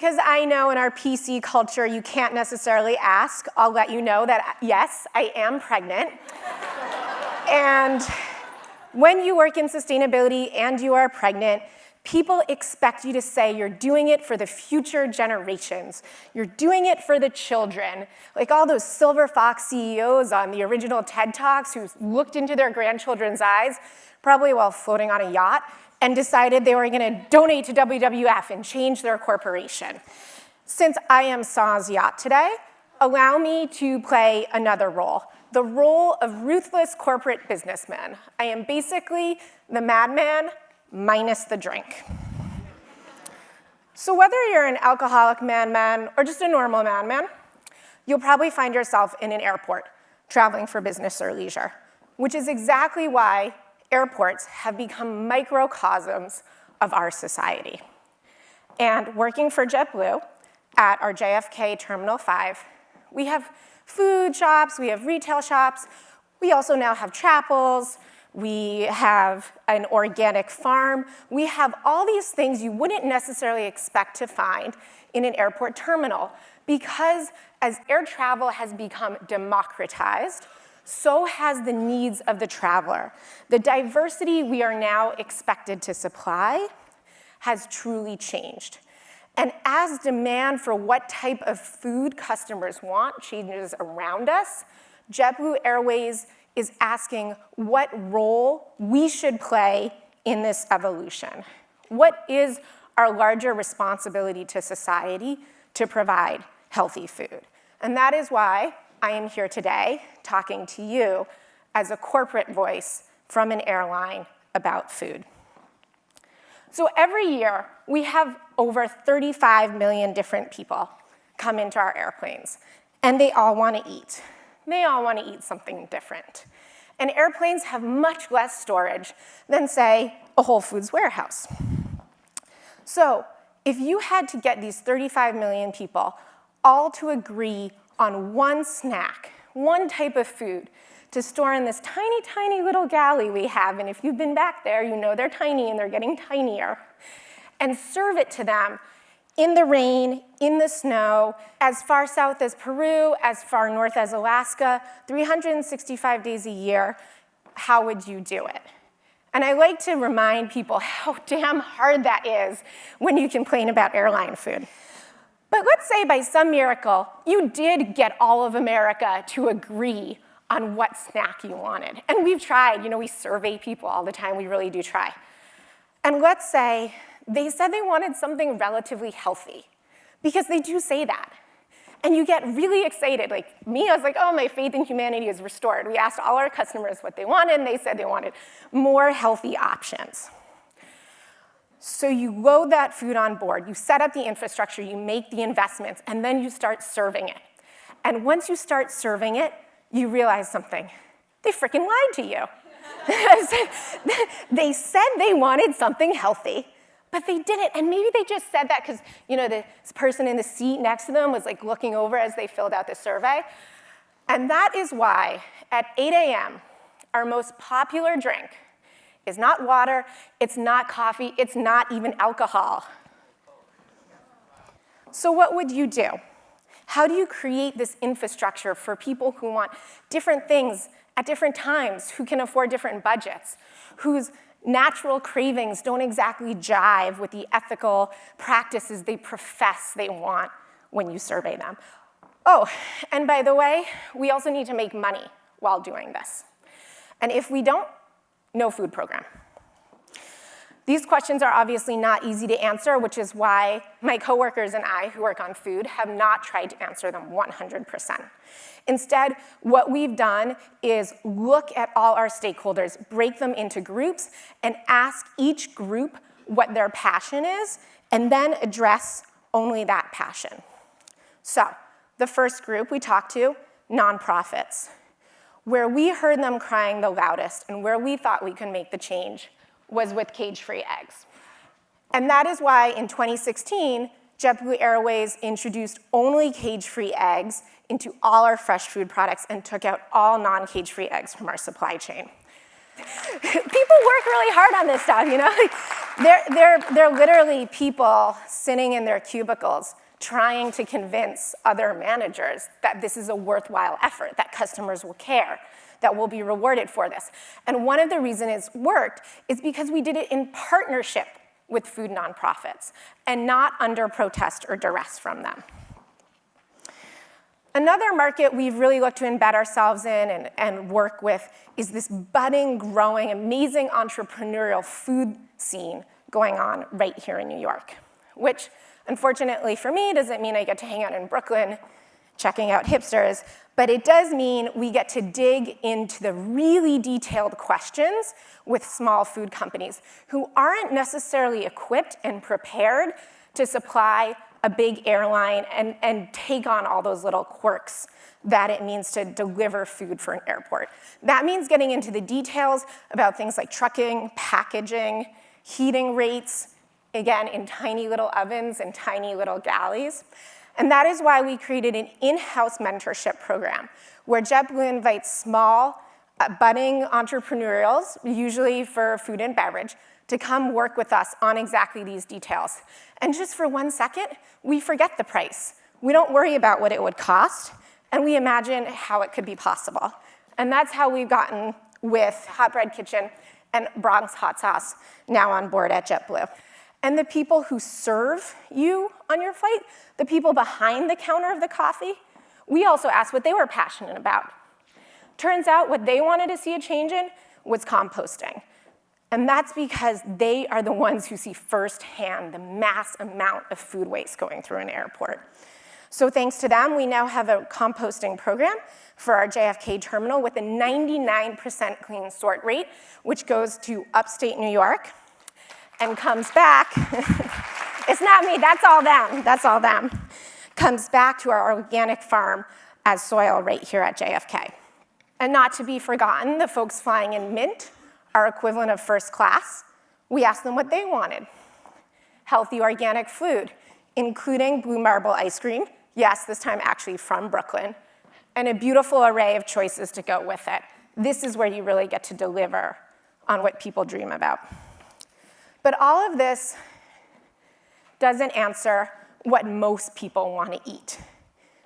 because I know in our PC culture you can't necessarily ask, I'll let you know that yes, I am pregnant. And when you work in sustainability and you are pregnant, people expect you to say you're doing it for the future generations. You're doing it for the children. Like all those Silver Fox CEOs on the original TED Talks who looked into their grandchildren's eyes, probably while floating on a yacht, and decided they were gonna donate to WWF and change their corporation. Since I am Saw's yacht today, allow me to play another role, the role of ruthless corporate businessman. I am basically the madman minus the drink. So whether you're an alcoholic madman or just a normal madman, you'll probably find yourself in an airport traveling for business or leisure, which is exactly why airports have become microcosms of our society. And working for JetBlue at our JFK Terminal 5, we have food shops, we have retail shops, we also now have chapels, we have an organic farm, we have all these things you wouldn't necessarily expect to find in an airport terminal, because as air travel has become democratized, so has the needs of the traveler. The diversity we are now expected to supply has truly changed. And as demand for what type of food customers want changes around us, JetBlue Airways is asking what role we should play in this evolution. What is our larger responsibility to society to provide healthy food? And that is why I am here today talking to you as a corporate voice from an airline about food. So every year, we have over 35 million different people come into our airplanes, and they all want to eat. They all want to eat something different. And airplanes have much less storage than, say, a Whole Foods warehouse. So if you had to get these 35 million people all to agree on one snack, one type of food, to store in this tiny, tiny little galley we have, and if you've been back there, you know they're tiny and they're getting tinier, and serve it to them in the rain, in the snow, as far south as Peru, as far north as Alaska, 365 days a year, how would you do it? And I like to remind people how damn hard that is when you complain about airline food. But let's say by some miracle, you did get all of America to agree on what snack you wanted. And we've tried, we survey people all the time, we really do try. And let's say they said they wanted something relatively healthy, because they do say that. And you get really excited. Like me, I was like, oh, my faith in humanity is restored. We asked all our customers what they wanted, and they said they wanted more healthy options. So you load that food on board, you set up the infrastructure, you make the investments, and then you start serving it. And once you start serving it, you realize something. They freaking lied to you. They said they wanted something healthy, but they didn't. And maybe they just said that because this person in the seat next to them was like looking over as they filled out the survey. And that is why at 8 a.m., our most popular drink is not water, it's not coffee, it's not even alcohol. So what would you do? How do you create this infrastructure for people who want different things at different times, who can afford different budgets, whose natural cravings don't exactly jive with the ethical practices they profess they want when you survey them? Oh, and by the way, we also need to make money while doing this. And if we don't, no food program. These questions are obviously not easy to answer, which is why my coworkers and I who work on food have not tried to answer them 100%. Instead, what we've done is look at all our stakeholders, break them into groups, and ask each group what their passion is, and then address only that passion. So the first group we talked to, nonprofits, where we heard them crying the loudest and where we thought we could make the change was with cage-free eggs. And that is why in 2016, JetBlue Airways introduced only cage-free eggs into all our fresh food products and took out all non-cage-free eggs from our supply chain. People work really hard on this stuff, They're literally people sitting in their cubicles trying to convince other managers that this is a worthwhile effort, that customers will care, that we'll be rewarded for this. And one of the reasons it's worked is because we did it in partnership with food nonprofits and not under protest or duress from them. Another market we've really looked to embed ourselves in and work with is this budding, growing, amazing entrepreneurial food scene going on right here in New York, which unfortunately for me doesn't mean I get to hang out in Brooklyn checking out hipsters, but it does mean we get to dig into the really detailed questions with small food companies who aren't necessarily equipped and prepared to supply a big airline and take on all those little quirks that it means to deliver food for an airport. That means getting into the details about things like trucking, packaging, heating rates, again, in tiny little ovens and tiny little galleys. And that is why we created an in-house mentorship program where JetBlue invites small, budding entrepreneurials, usually for food and beverage, to come work with us on exactly these details. And just for 1 second, we forget the price. We don't worry about what it would cost, and we imagine how it could be possible. And that's how we've gotten with Hot Bread Kitchen and Bronx Hot Sauce now on board at JetBlue. And the people who serve you on your flight, the people behind the counter of the coffee, we also asked what they were passionate about. Turns out what they wanted to see a change in was composting. And that's because they are the ones who see firsthand the mass amount of food waste going through an airport. So thanks to them, we now have a composting program for our JFK terminal with a 99% clean sort rate, which goes to upstate New York and comes back. It's not me, that's all them. Comes back to our organic farm as soil right here at JFK. And not to be forgotten, the folks flying in Mint, our equivalent of first class, we asked them what they wanted. Healthy organic food, including blue marble ice cream, yes, this time actually from Brooklyn, and a beautiful array of choices to go with it. This is where you really get to deliver on what people dream about. But all of this doesn't answer what most people want to eat,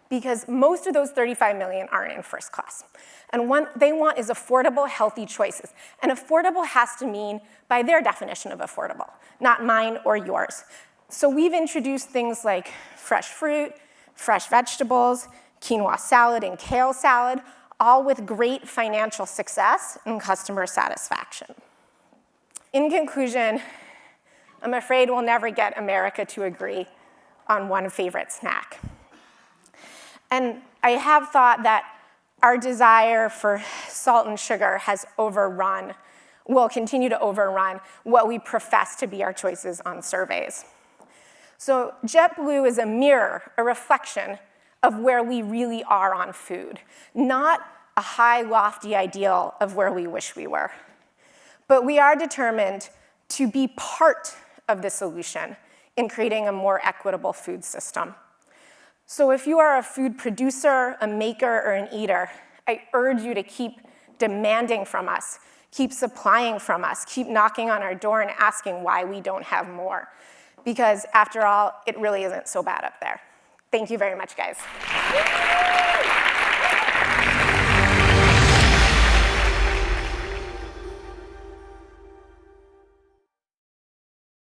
because most of those 35 million aren't in first class. And what they want is affordable, healthy choices. And affordable has to mean by their definition of affordable, not mine or yours. So we've introduced things like fresh fruit, fresh vegetables, quinoa salad and kale salad, all with great financial success and customer satisfaction. In conclusion, I'm afraid we'll never get America to agree on one favorite snack. And I have thought that our desire for salt and sugar will continue to overrun what we profess to be our choices on surveys. So JetBlue is a mirror, a reflection of where we really are on food, not a high, lofty ideal of where we wish we were. But we are determined to be part of the solution in creating a more equitable food system. So if you are a food producer, a maker, or an eater, I urge you to keep demanding from us, keep supplying from us, keep knocking on our door and asking why we don't have more. Because after all, it really isn't so bad up there. Thank you very much, guys.